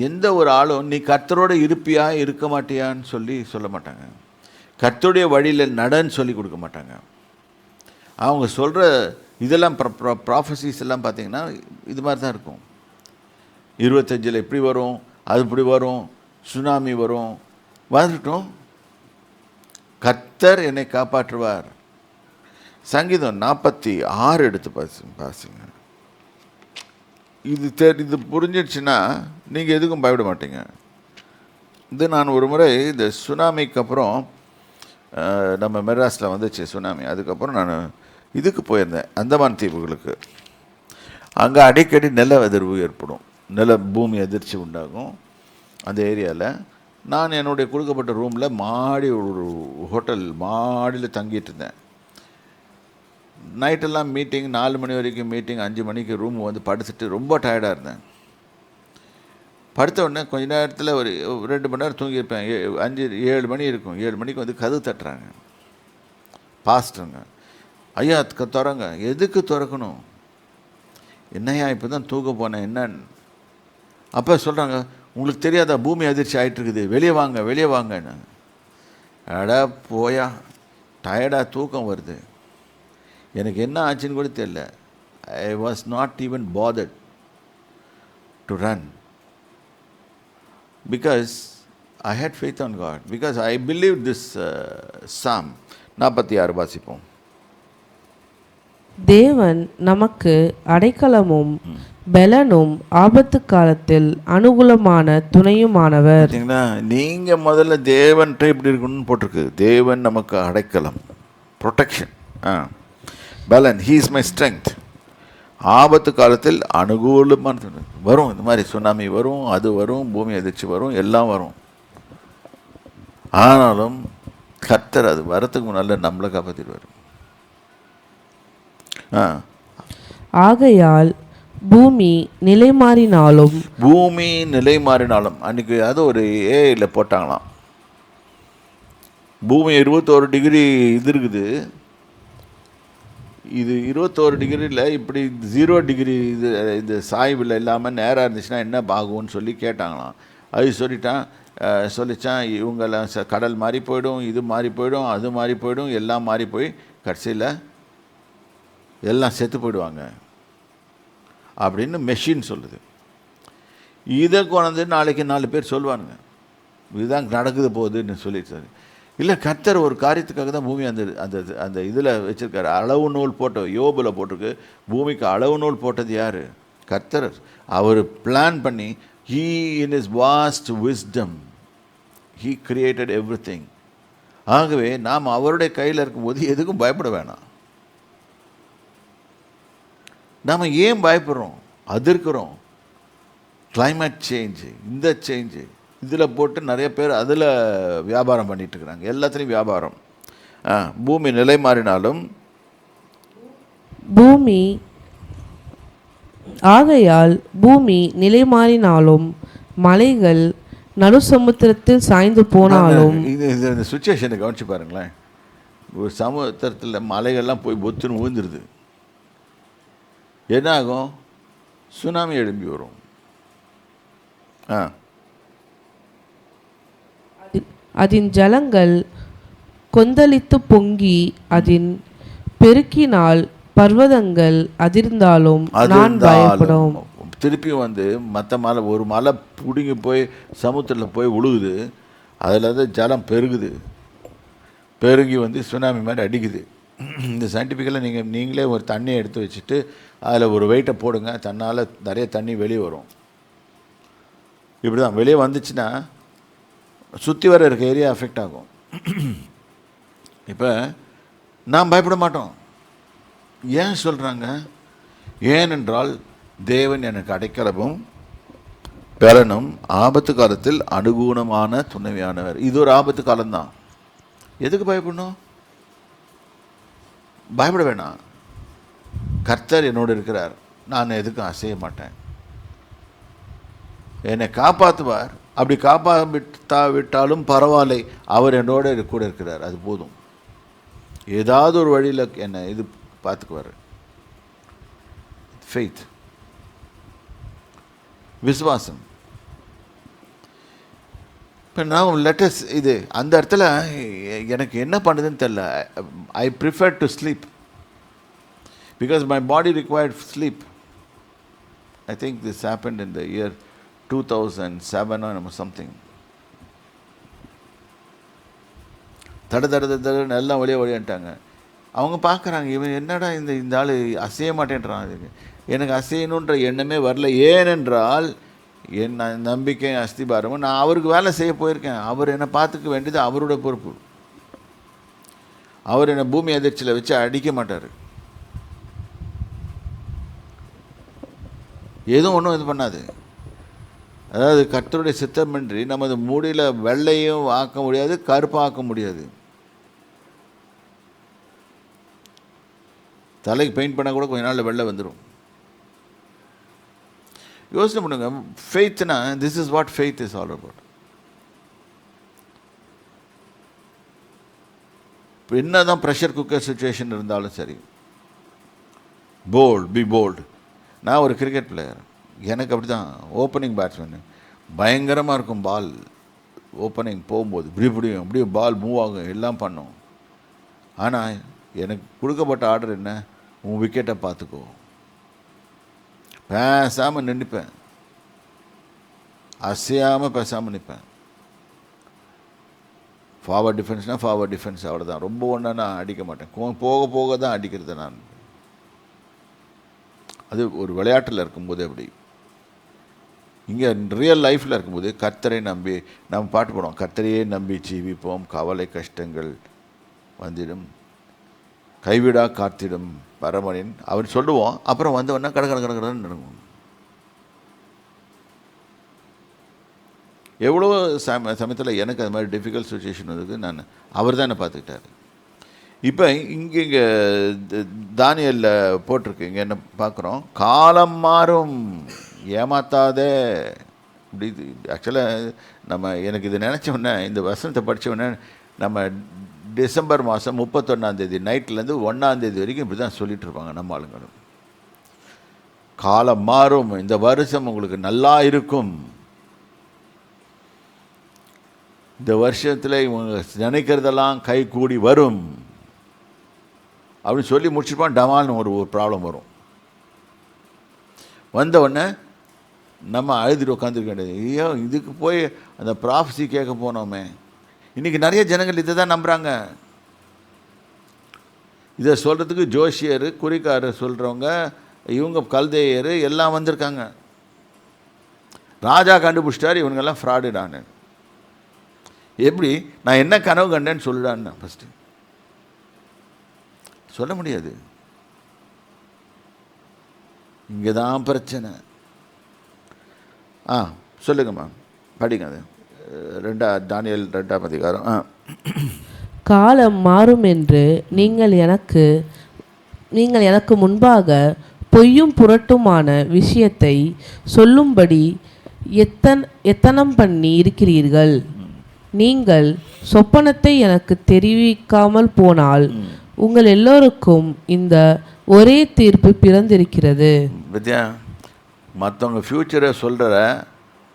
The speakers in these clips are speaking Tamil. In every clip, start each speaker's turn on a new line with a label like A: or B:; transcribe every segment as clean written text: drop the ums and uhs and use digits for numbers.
A: எந்த ஒரு ஆளும் நீ கர்த்தரோட இருப்பியா இருக்க மாட்டியான்னு சொல்ல மாட்டாங்க. கர்த்தருடைய வழியில் நடன்னு சொல்லி கொடுக்க மாட்டாங்க. அவங்க சொல்கிற இதெல்லாம் ப்ராஃபஸிஸ் எல்லாம் பார்த்தீங்கன்னா இது மாதிரி தான் இருக்கும். 25 இப்படி வரும், அது இப்படி வரும், சுனாமி வரும், வந்துட்டோம். கர்த்தர் என்னை காப்பாற்றுவார். சங்கீதம் 46 எடுத்து பாசிங்க. இது புரிஞ்சிடுச்சுன்னா நீங்கள் எதுக்கும் பயப்பட மாட்டீங்க. இது நான் ஒரு முறை இந்த சுனாமிக்கு அப்புறம் நம்ம மெட்ராஸில் வந்துச்சு சுனாமி. அதுக்கப்புறம் நான் இதுக்கு போயிருந்தேன், அந்தமான் தீவுகளுக்கு. அங்கே அடிக்கடி நில அதிர்வு ஏற்படும், பூமி அதிர்ச்சி உண்டாகும் அந்த ஏரியாவில். நான் என்னுடைய கொடுக்கப்பட்ட ரூமில் ஒரு ஹோட்டல் மாடியில் தங்கிட்டு இருந்தேன். நைட்டெல்லாம் மீட்டிங், 4 மணி வரைக்கும் மீட்டிங், 5 மணிக்கு ரூம் வந்து படுத்துட்டு ரொம்ப டயர்டாக இருந்தேன். படுத்த உடனே கொஞ்ச நேரத்தில் ஒரு 2 மணி நேரம் தூங்கியிருப்பேன். 7 மணி இருக்கும். 7 மணிக்கு வந்து கதவு தட்டுறாங்க. பாஸ்டருங்க, ஐயா திறங்க. எதுக்கு திறக்கணும்? என்னையா இப்போ தான் தூக்க போனேன் என்னன்னு. அப்போ சொல்கிறாங்க, உங்களுக்கு தெரியாதா பூமி அதிர்ச்சி ஆகிட்டுருக்குது, வெளியே வாங்க வெளியே வாங்க. அடா போயா, டயர்டாக தூக்கம் வருது. எனக்கு என்ன ஆச்சுன்னு கூட தெரியல. I was not even bothered to run because I had faith on God, because I believed this Psalm 46 வாசிப்போம்.
B: தேவன் நமக்கு அடைக்கலமும் பலனும் ஆபத்து காலத்தில் அனுகூலமான துணையுமானவர்.
A: பார்த்தீங்கன்னா, நீங்கள் முதல்ல தேவன்கிட்ட இப்படி இருக்கணும்னு போட்டிருக்கு. தேவன் நமக்கு அடைக்கலம், ப்ரொடெக்ஷன், பலன், ஹீ இஸ் மை ஸ்ட்ரென்த். ஆபத்து காலத்தில் அனுகூலமான வரும். இந்த மாதிரி சுனாமி வரும், அது வரும், பூமி அதிர்ச்சி வரும், எல்லாம் வரும். ஆனாலும் கர்த்தர் அது வரத்துக்கு முன்னால் நம்மளை காப்பாற்றிடுவார்.
B: ஆகையால் பூமி நிலை மாறினாலும்
A: அன்றைக்கி அது ஒரு ஏஐயில் போட்டாங்களாம். பூமி 21 டிகிரி இது இருக்குது. இது 21 டிகிரியில் இப்படி 0 டிகிரி இது சாய்வில் இல்லாமல் நேராக இருந்துச்சுன்னா என்ன ஆகும்னு சொல்லி கேட்டாங்களாம். அது சொல்லிச்சான் இவங்கெல்லாம் கடல் மாறி போயிடும், இது மாறி போயிடும், அது மாறி போயிடும், எல்லாம் மாறி போய் கடைசியில் எல்லாம் செத்து போயிடுவாங்க அப்படின்னு மெஷின் சொல்லுது. இதை கொண்டு நாளைக்கு 4 பேர் சொல்லுவானுங்க, இதுதான் நடக்குது போகுதுன்னு சொல்லிட்டு. இல்லை, கர்த்தர் ஒரு காரியத்துக்காக தான் பூமி அந்த அந்த அந்த இதில் வச்சுருக்காரு. அளவு நூல் போட்ட யோபில் போட்டிருக்கு. பூமிக்கு அளவு நூல் போட்டது யார்? கர்த்தர். அவர் பிளான் பண்ணி, he in his vast wisdom he created everything. ஆகவே நாம் அவருடைய கையில் இருக்கும்போது எதுக்கும் பயப்பட வேணாம். நாம் ஏன் பயப்படுறோம்? அதிர்க்கிறோம். கிளைமேட் சேஞ்சு, இந்த சேஞ்சு இதில் போட்டு நிறைய பேர் அதில் வியாபாரம் பண்ணிகிட்ருக்குறாங்க. எல்லாத்துலேயும் வியாபாரம். பூமி நிலை மாறினாலும்
B: ஆகையால் பூமி நிலை மாறினாலும் மலைகள் நடு சமுத்திரத்தில் சாய்ந்து போனாலும்.
A: இந்த சுச்சுவேஷனை கவனிச்சு பாருங்களேன். ஒரு சமுத்திரத்தில் மலைகள்லாம் போய் பொத்துன்னு ஊந்துருது. என்ன ஆகும்? சுனாமி எழும்பி வரும்.
B: அதன் ஜலங்கள் கொந்தளித்து பொங்கி அதன் பெருக்கினால் பர்வதங்கள் அதிர்ந்தாலும் நான் பயப்படும்.
A: திருப்பி வந்து மற்ற மலை, ஒரு மலை பிடுங்கி போய் சமுத்திரத்தில் போய் விழுகுது. அதில் வந்து ஜலம் பெருகி வந்து சுனாமி மாதிரி அடிக்குது. இந்த சயின்டிஃபிக்கலாக நீங்களே ஒரு தண்ணியை எடுத்து வச்சுட்டு அதில் ஒரு வெயிட்டை போடுங்க, தன்னால் நிறைய தண்ணி வெளியே வரும். இப்படி தான் வெளியே வந்துச்சுன்னா சுற்றி வர இருக்க ஏரியா அஃபெக்ட் ஆகும். இப்போ நாம் பயப்பட மாட்டோம். ஏன் சொல்கிறாங்க? ஏனென்றால் தேவன் எனக்கு அடைக்கலமும் பலனும் ஆபத்து காலத்தில் அனுகூலமான துணைவியானவர். இது ஒரு ஆபத்து காலம்தான். எதுக்கு பயப்படணும்? பயப்பட வேணாம். கர்த்தர் என்னோடு இருக்கிறார், நான் எதுக்கும் அசைய மாட்டேன். என்னை காப்பாற்றுவார். அப்படி காப்பாற்றாவிட்டாலும் பரவாயில்லை, அவர் என்னோட கூட இருக்கிறார், அது போதும். ஏதாவது ஒரு வழியில் என்னை இது பார்த்துக்குவார். ஃபெய்த், விசுவாசம். இப்போ நான் லெட்டஸ் இது அந்த இடத்துல எனக்கு என்ன பண்ணுதுன்னு தெரில. I prefer to sleep because my body required sleep. I think this happened in the year 2007 or something. தடுன்னு எல்லாம் வழியான்ட்டாங்க. அவங்க பார்க்குறாங்க, இவன் என்னடா இந்த ஆள் அசைய மாட்டேன்றான். எனக்கு அசையணுன்ற எண்ணமே வரல. ஏனென்றால் என் நம்பிக்கை அஸ்திபாரமும் நான் அவருக்கு வேலை செய்ய போயிருக்கேன். அவர் என்னை பார்த்துக்க வேண்டியது அவரோட பொறுப்பு. அவர் என்னை பூமி அதிர்ச்சியில் வச்சு அடிக்க மாட்டார். எதுவும் ஒன்றும் இது பண்ணாது. அதாவது கர்த்தருடைய சித்தமின்றி நமது முடியில் வெள்ளையும் ஆக்க முடியாது, கருப்பாக ஆக்க முடியாது. தலைக்கு பெயிண்ட் பண்ணால் கூட கொஞ்ச நாளில் வெள்ளை வந்துடும். யோசனை பண்ணுங்க. ஃபெய்த்னா this is what faith is all about. என்ன தான் ப்ரெஷர் குக்கர் சுச்சுவேஷன் இருந்தாலும் சரி, போல்ட், பி போல்டு. நான் ஒரு கிரிக்கெட் பிளேயர். எனக்கு அப்படி தான் ஓப்பனிங் பேட்ஸ்மேனு பயங்கரமாக இருக்கும். பால் ஓப்பனிங் போகும்போது இப்படியே பால் மூவ் ஆகும், எல்லாம் பண்ணும். ஆனால் எனக்கு கொடுக்கப்பட்ட ஆர்டர் என்ன? உன் விக்கெட்டை பார்த்துக்கோ. பேசாமல் நின்றுப்பேன், அசையாமல் பேசாமல் நிற்பேன். ஃபார்வர்ட் டிஃபென்ஸ்னால் ஃபார்வர்ட் டிஃபென்ஸ், அவ்வளோதான். ரொம்ப ஒன்றா நான் அடிக்க மாட்டேன். போக போக தான் அடிக்கிறது நான். அது ஒரு விளையாட்டில் இருக்கும்போது அப்படி. இங்கே ரியல் லைஃப்பில் இருக்கும்போது கர்த்தரை நம்பி நம்ம பாட்டு போடுவோம், கர்த்தரையே நம்பி ஜீவிப்போம், கவலை கஷ்டங்கள் வந்திடும், கைவிடா காத்திடும் பரமனின் அவர் சொல்லுவோம். அப்புறம் வந்தவொடனே கடன்னு நடக்கும். எவ்வளோ சமயத்தில் எனக்கு அது மாதிரி டிஃபிகல்ட் சுச்சுவேஷன் இருக்குது. நான் அவர் தான் என்னை பார்த்துக்கிட்டார். இப்போ இங்கே தானியலில் போட்டிருக்கு, இங்கே என்ன பார்க்குறோம்? காலம் மாறும், ஏமாத்தாதே. இப்படி ஆக்சுவலாக எனக்கு இது நினச்ச உடனே, இந்த வசனத்தை படித்த உடனே, நம்ம டிசம்பர் மாதம் 31 நைட்லேருந்து 1 வரைக்கும் இப்படி தான் சொல்லிகிட்டு இருப்பாங்க நம்ம ஆளுங்களும். காலம் மாறும், இந்த வருஷம் உங்களுக்கு நல்லா இருக்கும், இந்த வருஷத்தில் இவங்க நினைக்கிறதெல்லாம் கை கூடி வரும் அப்படின்னு சொல்லி முடிச்சுப்பான். டமால்னு ஒரு ப்ராப்ளம் வரும். வந்த உடனே நம்ம அழுதுட்டு உட்காந்துருக்க வேண்டியது. ஐயோ, இதுக்கு போய் அந்த ப்ராஃபஸி கேட்க போனோமே. இன்றைக்கி நிறைய ஜனங்கள் இதை தான் நம்புகிறாங்க. இதை சொல்கிறதுக்கு ஜோஷியர், குறிக்காரர் சொல்கிறவங்க, இவங்க கல்தேயர் எல்லாம் வந்திருக்காங்க. ராஜா கண்டுபிடிச்சிட்டார் இவங்கெல்லாம் ஃப்ராடு. நான் எப்படி நான் என்ன கனவு கண்டேன்னு சொல்லுடான்னு ஃபஸ்ட்டு சொல்ல முடியாது. இங்கே தான் பிரச்சனை. சொல்லுங்கம்மா, படிங்க. அது தானியேல் 2ஆம் அதிகாரம்.
B: காலம் மாறும் என்று நீங்கள் எனக்கு முன்பாக பொய்யும் புரட்டுமான விஷயத்தை சொல்லும்படி எத்தனம் பண்ணி இருக்கிறீர்கள். நீங்கள் சொப்பனத்தை எனக்கு தெரிவிக்காமல் போனால் உங்கள் எல்லோருக்கும் இந்த ஒரே தீர்ப்பு பிறந்திருக்கிறது. வித்யா,
A: மற்றவங்க ஃப்யூச்சரை சொல்கிற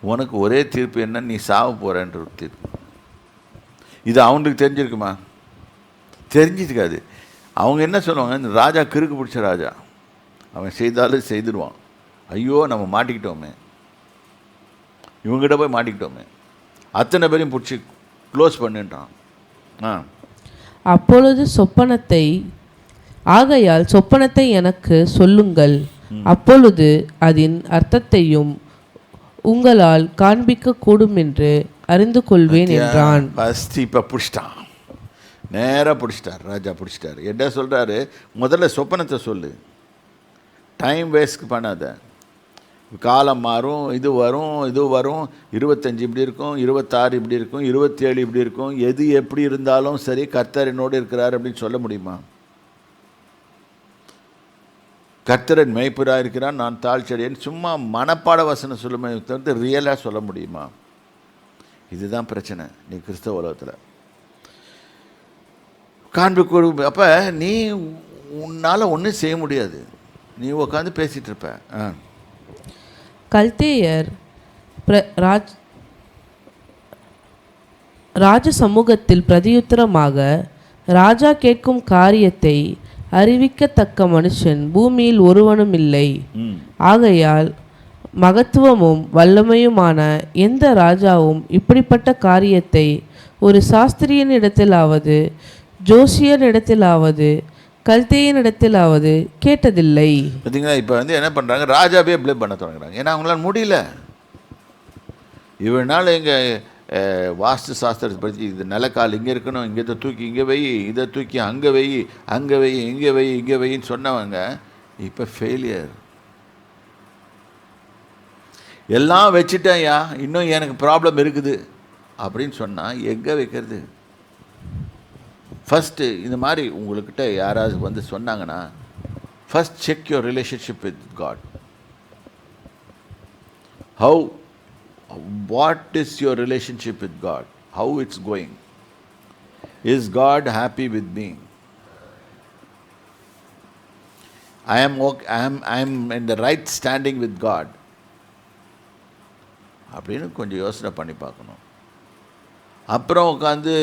A: உனக்கு ஒரே தீர்ப்பு என்ன? நீ சாவ போகிறன்ற ஒரு தீர்ப்பு. இது அவங்களுக்கு தெரிஞ்சிருக்குமா? தெரிஞ்சிருக்காது. அவங்க என்ன சொல்லுவாங்க? இந்த ராஜா கிறுக்கு பிடிச்ச ராஜா, அவன் செய்தாலும் செய்துடுவான். ஐயோ, நம்ம மாட்டிக்கிட்டோமே, இவங்ககிட்ட போய் மாட்டிக்கிட்டோமே, அத்தனை பேரையும் பிடிச்சி க்ளோஸ் பண்ணிட்டான்.
B: அப்பொழுது ஆகையால் சொப்பனத்தை எனக்கு சொல்லுங்கள், அப்பொழுது அதன் அர்த்தத்தையும் உங்களால் காண்பிக்க கூடும் என்று அறிந்து கொள்வேன் என்றான்.
A: இப்போ பிடிச்சிட்டான், நேராக பிடிச்சிட்டார். ராஜா பிடிச்சிட்டார். என்ன சொல்கிறாரு? முதல்ல சொப்பனத்தை சொல்லு, டைம் வேஸ்ட் பண்ணாத. காலம் மாறும், இது வரும், 25 இப்படி இருக்கும், 26 இப்படி இருக்கும், 27 இப்படி இருக்கும். எது எப்படி இருந்தாலும் சரி, கர்த்தர் என்னோடு இருக்கிறார் அப்படின்னு சொல்ல முடியுமா? கர்த்தரன் மேய்ப்பராக இருக்கிறான், நான் தாழ்ச்செடியேன். சும்மா மனப்பாட வசனம் சொல்லுமே தவிர்த்து ரியலாக சொல்ல முடியுமா? இதுதான் பிரச்சனை நீ கிறிஸ்தவ உலகத்தில் காண்பிக்க. அப்போ நீ உன்னால் ஒன்றும் செய்ய முடியாது, நீ உட்காந்து பேசிகிட்டு இருப்ப.
B: கல்தேயர் ராஜ சமூகத்தில் பிரதியுத்தரமாக, ராஜா கேட்கும் காரியத்தை அறிவிக்கத்தக்க மனுஷன் பூமியில் ஒருவனும் இல்லை. ஆகையால் மகத்துவமும் வல்லமையுமான எந்த ராஜாவும் இப்படிப்பட்ட காரியத்தை ஒரு சாஸ்திரியனிடத்திலாவது ஜோசியனிடத்திலாவது கல்தேயனிடத்திலாவது கேட்டதில்லை.
A: பார்த்தீங்களா? இப்போ என்ன பண்ணுறாங்க, ராஜாவே ப்ளேம் பண்ண தொடங்குறாங்க. ஏன்னா அவங்களால முடியல. இவனால் எங்கள் வாஸ்து சாஸ்திரத்தை பற்றி இது நிலக்கால் இங்கே இருக்கணும், இங்கே தூக்கி இங்கே வை, இதை தூக்கி அங்கே வை, அங்கே வை, இங்கே வை, இங்கே வைன்னு சொன்னவங்க இப்போ ஃபெயிலியர். எல்லாம் வச்சுட்டேன்யா, இன்னும் எனக்கு ப்ராப்ளம் இருக்குது அப்படின்னு சொன்னால் எங்கே வைக்கிறது? ஃபஸ்ட்டு இந்த மாதிரி உங்கள்கிட்ட யாராவது வந்து சொன்னாங்கன்னா, first check your relationship with God. What is your relationship with God? How it's going? Is God happy with me? I am in the right standing with God. அப்படின்னு கொஞ்சம் யோசனை பண்ணி பார்க்கணும். அப்புறம் உட்காந்து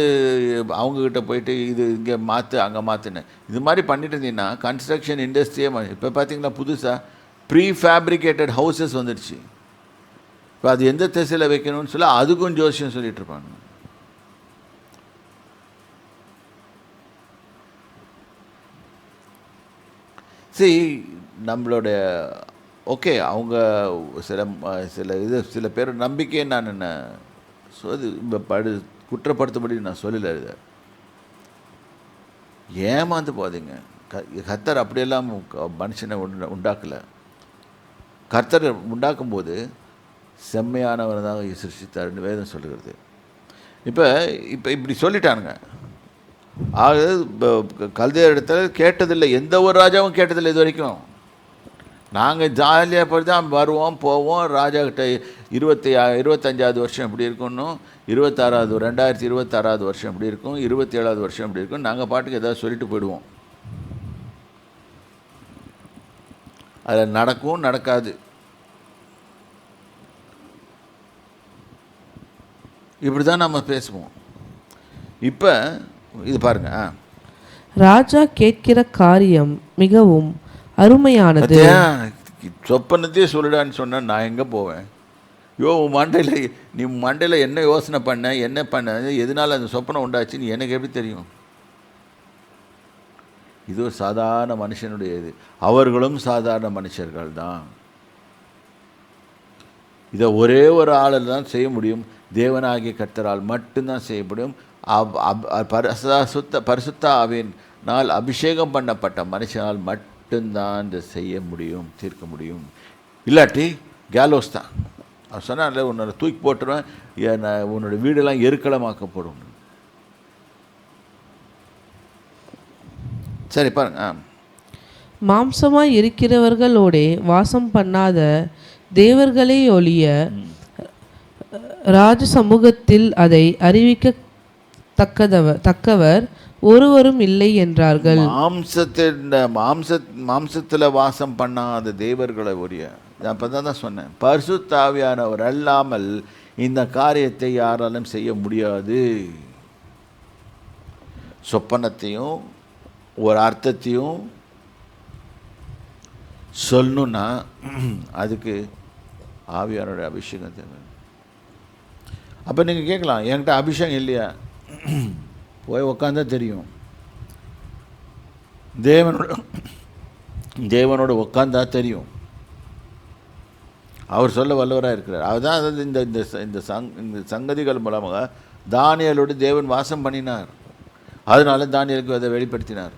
A: அவங்கக்கிட்ட போயிட்டு இது இங்கே மாற்று அங்கே மாற்றுன்னு இது மாதிரி பண்ணிட்டு இருந்தீங்கன்னா கன்ஸ்ட்ரக்ஷன் இண்டஸ்ட்ரியே இப்போ பார்த்தீங்கன்னா புதுசாக ப்ரீ ஃபேப்ரிகேட்டட் ஹவுசஸ் வந்துடுச்சு. இப்போ அது எந்த திசையில் வைக்கணும்னு சொல்ல அதுக்கும் ஜோசியம் சொல்லிட்டு இருப்பாங்க. சரி, நம்மளோட ஓகே அவங்க சில பேர் நம்பிக்கையை நான் என்ன குற்றப்படுத்தபடி நான் சொல்லலை. இதை ஏமாந்து போதீங்க. கர்த்தர் அப்படியெல்லாம் மனுஷனை உண்டாக்கலை. கர்த்தர் உண்டாக்கும்போது செம்மையானவர்தான் சிருஷ்டித்தார்னு வேதம் சொல்லுகிறது. இப்போ இப்படி சொல்லிட்டானுங்க. ஆக கல்தையர் இடத்துல கேட்டதில்லை, எந்த ஒரு ராஜாவும் கேட்டதில்லை இது வரைக்கும். நாங்கள் ஜாலியாக போய் தான் வருவோம் போவோம். ராஜாக்கிட்ட 25வது வருஷம் எப்படி இருக்கணும், 2026வது வருஷம் எப்படி இருக்கும், 27வது வருஷம் எப்படி இருக்கும், நாங்கள் பாட்டுக்கு ஏதாவது சொல்லிட்டு போயிடுவோம். அதில் நடக்கும் நடக்காது. இப்படி தான் நம்ம பேசுவோம். இப்போ இது பாருங்க,
B: ராஜா கேட்கிற காரியம் மிகவும் அருமையானது.
A: சொப்பனத்தையே சொல்லிடான்னு சொன்ன நான் எங்கே போவேன்? நீ மண்டையில் என்ன யோசனை பண்ண, என்ன பண்ண, எதனால் அந்த சொப்பனம் உண்டாச்சுன்னு எனக்கு எப்படி தெரியும்? இது ஒரு சாதாரண மனுஷனுடைய இது. அவர்களும் சாதாரண மனுஷர்கள் தான். இதை ஒரே ஒரு ஆளால் தான் செய்ய முடியும். தேவனாகிய கர்த்தரால் மட்டும்தான் செய்ய முடியும். பரிசுத்த ஆவியினால் அபிஷேகம் பண்ணப்பட்ட மனுஷனால் மட்டும்தான் இதை செய்ய முடியும், தீர்க்க முடியும். இல்லாட்டி கேலோஸ் தான். அவன் சொன்னால உன்னோட தூக்கி போட்டுருவேன், உன்னோட வீடெல்லாம் எருக்களமாக்கப்படும். சரி பாருங்க,
B: மாம்சமாய் இருக்கிறவர்களோட வாசம் பண்ணாத தேவர்களே ஒழிய ராஜ சமூகத்தில் அதை அறிவிக்க தக்கவர் ஒருவரும் இல்லை என்றார்கள்.
A: மாம்சத்தில் வாசம் பண்ணாத தேவர்களை ஒழிய, நான் இப்போ தான் சொன்னேன், பரிசுத்த ஆவியானவர் அல்லாமல் இந்த காரியத்தை யாராலும் செய்ய முடியாது. சொப்பனத்தையும் ஒரு அர்த்தத்தையும் சொல்லணுன்னா அதுக்கு ஆவியானோட அபிஷேகம் தேவை. அப்போ நீங்கள் கேட்கலாம், என்கிட்ட அபிஷேகம் இல்லையா? போய் உக்காந்தா தெரியும். தேவனோட உட்காந்தா தெரியும். அவர் சொல்ல வல்லவராக இருக்கிறார். அதுதான் அதாவது இந்த சங்கதிகள் மூலமாக தானியேலோடு தேவன் வாசம் பண்ணினார். அதனால தானியேலுக்கு அதை வெளிப்படுத்தினார்.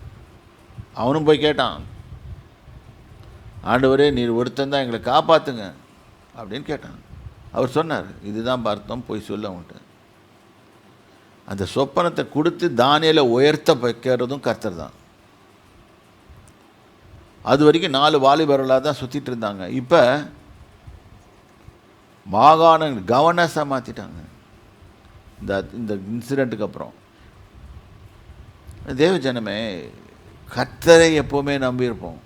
A: அவனும் போய் கேட்டான், ஆண்டவரே நீர் ஒருத்தன் தான் எங்களை காப்பாற்றுங்க அப்படின்னு கேட்டான். அவர் சொன்னார், இதுதான் பார்த்தோம், போய் சொல்ல அவன்கிட்ட. அந்த சொப்பனத்தை கொடுத்து தானியேலை உயர்த்த வைக்கிறதும் கர்த்தர் தான். அது வரைக்கும் 4 வாலிபர்களாக தான் சுற்றிட்டு இருந்தாங்க. இப்போ மாகாண கவர்னர்ஸாக மாற்றிட்டாங்க. இந்த இன்சிடெண்ட்டுக்கு அப்புறம் தேவ ஜனமே, கர்த்தரை எப்போவுமே நம்பியிருப்போம்.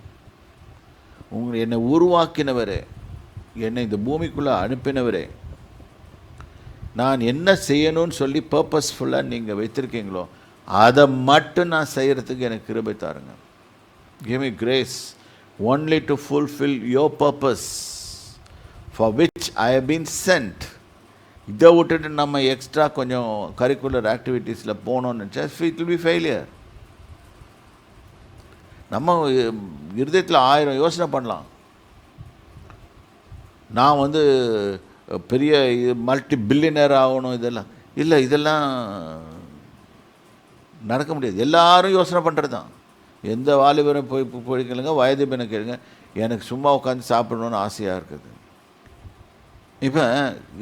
A: என்னை உருவாக்கினவரே, என்னை இந்த பூமிக்குள்ளே அனுப்பினவரே, நான் என்ன செய்யணும்னு சொல்லி பர்பஸ்ஃபுல்லாக நீங்கள் வைத்திருக்கீங்களோ அதை மட்டும் நான் செய்கிறதுக்கு எனக்கு கிருபை தாருங்க. Give me grace only to fulfill your purpose for which I have been sent. இதை விட்டுட்டு நம்ம எக்ஸ்ட்ரா கொஞ்சம் கரிக்குலர் ஆக்டிவிட்டீஸில் போனோம்னு நினச்சா இட் வில் பி ஃபெயிலியர். நம்ம இருதயத்தில் 1000 யோசனை பண்ணலாம். நான் வந்து பெரிய மல்டி பில்லியனர் ஆகணும், இதெல்லாம் இல்லை, இதெல்லாம் நடக்க முடியாது. எல்லாரும் யோசனை பண்ணுறது தான். எந்த வாலிபரை போய் கேளுங்க, வயது பெண்ணை கேளுங்க, எனக்கு சும்மா உட்காந்து சாப்பிடணுன்னு ஆசையாக இருக்குது. இப்போ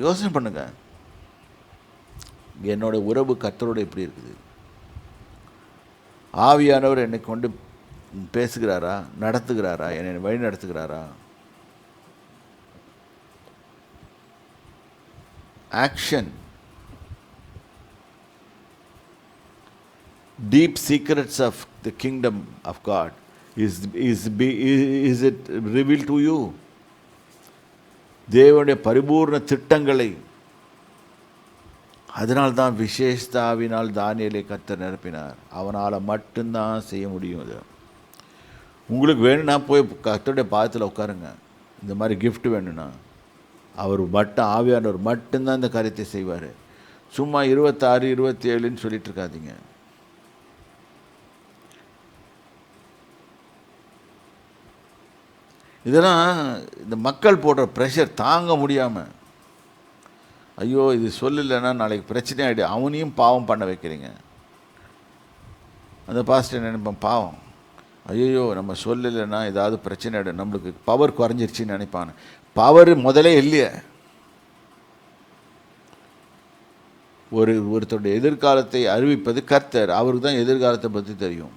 A: யோசனை பண்ணுங்க, என்னோட உறவு கர்த்தரோடு எப்படி இருக்குது? ஆவியானவர் என்னை கொண்டு பேசுகிறாரா, நடத்துகிறாரா, என்னை வழி நடத்துகிறாரா? Action. Deep secrets of the kingdom of God is it revealed to you? தேவனுடைய பரிபூர்ண திட்டங்களை, அதனால்தான் விசேஷத்தாவினால் தானியேலை கர்த்தர் நிரப்பினார். அவனால் மட்டும்தான் செய்ய முடியும். அது உங்களுக்கு வேணும்னா போய் கர்த்தருடைய பாதத்தில் உட்காருங்க. இந்த மாதிரி gift வேணும்னா அவர் மட்டும், ஆவியானவர் மட்டும்தான் இந்த காரியத்தை செய்வார். சும்மா 26 27ன்னு சொல்லிட்டு இருக்காதீங்க. இதெல்லாம் இந்த மக்கள் போடுற ப்ரெஷர் தாங்க முடியாமல், ஐயோ இது சொல்லலைன்னா நாளைக்கு பிரச்சனை ஆகிடும், அவனையும் பாவம் பண்ண வைக்கிறீங்க. அந்த பாஸ்டர் நினைப்பான், பாவம், ஐயோ நம்ம சொல்லலைன்னா ஏதாவது பிரச்சனை ஆகிடும், நம்மளுக்கு பவர் குறைஞ்சிருச்சின்னு நினைப்பான். பவர் முதலே இல்லையே. ஒருத்தருடைய எதிர்காலத்தை அறிவிப்பது கர்த்தர். அவருக்கு தான் எதிர்காலத்தை பற்றி தெரியும்.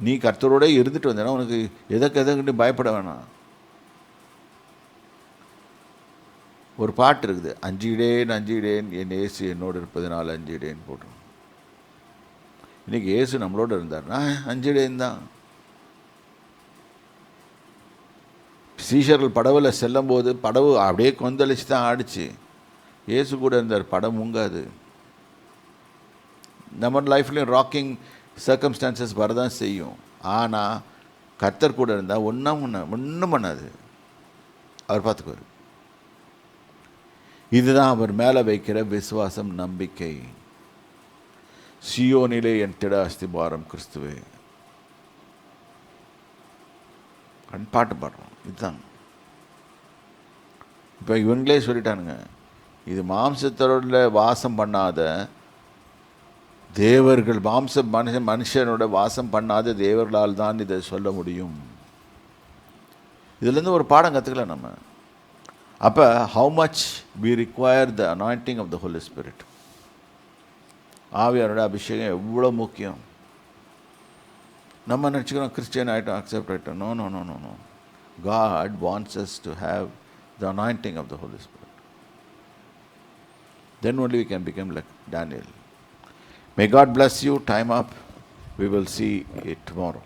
A: நீ கர்த்தரோட இருந்துட்டு வந்தேன்னா உனக்கு எதற்கு பயப்பட வேணாம். ஒரு பாட்டு இருக்குது, அஞ்சிடேன் என் இயேசு என்னோடு இருப்பதனால அஞ்சிடேன்னு போட்டுரும். இன்றைக்கி இயேசு நம்மளோட இருந்தார்னா அஞ்சிடேன் தான். சீஷர்கள் படவில் செல்லும்போது படவு அப்படியே கொந்தளிச்சு தான் ஆடிச்சு. இயேசு கூட இருந்தார், படம் முங்காது. நம்ம லைஃப்லேயும் ராக்கிங் சர்க்கம்ஸ்டான்சஸ் வரதான் செய்யும். ஆனால் கர்த்தர் கூட இருந்தால் ஒன்றும் பண்ணாது, அவர் பார்த்துக்குவார். இதுதான் அவர் மேலே வைக்கிற விசுவாசம், நம்பிக்கை. சியோனிலே என் திட அஸ்திபாரம் கிறிஸ்துவே. பாட்டு பாடுறோம். இதுதான். இப்போ இவங்களே சொல்லிட்டானுங்க, இது மாம்சத்தோட வாசம் பண்ணாத தேவர்கள், மனுஷனோட வாசம் பண்ணாத தேவர்களால் தான் இதை சொல்ல முடியும். இதுலேருந்து ஒரு பாடம் கற்றுக்கலாம் நம்ம. அப்போ how much we require the anointing of the holy spirit. ஆவியானோட அபிஷேகம் எவ்வளோ முக்கியம். நம்ம நினச்சிக்கிறோம் கிறிஸ்டியன் ஆகிட்டோம், அக்செப்ட் ஆகிட்டோம். No no no no no. God wants us to have the anointing of the Holy Spirit. Then only we can become like Daniel. May God bless you. Time up. We will see it tomorrow.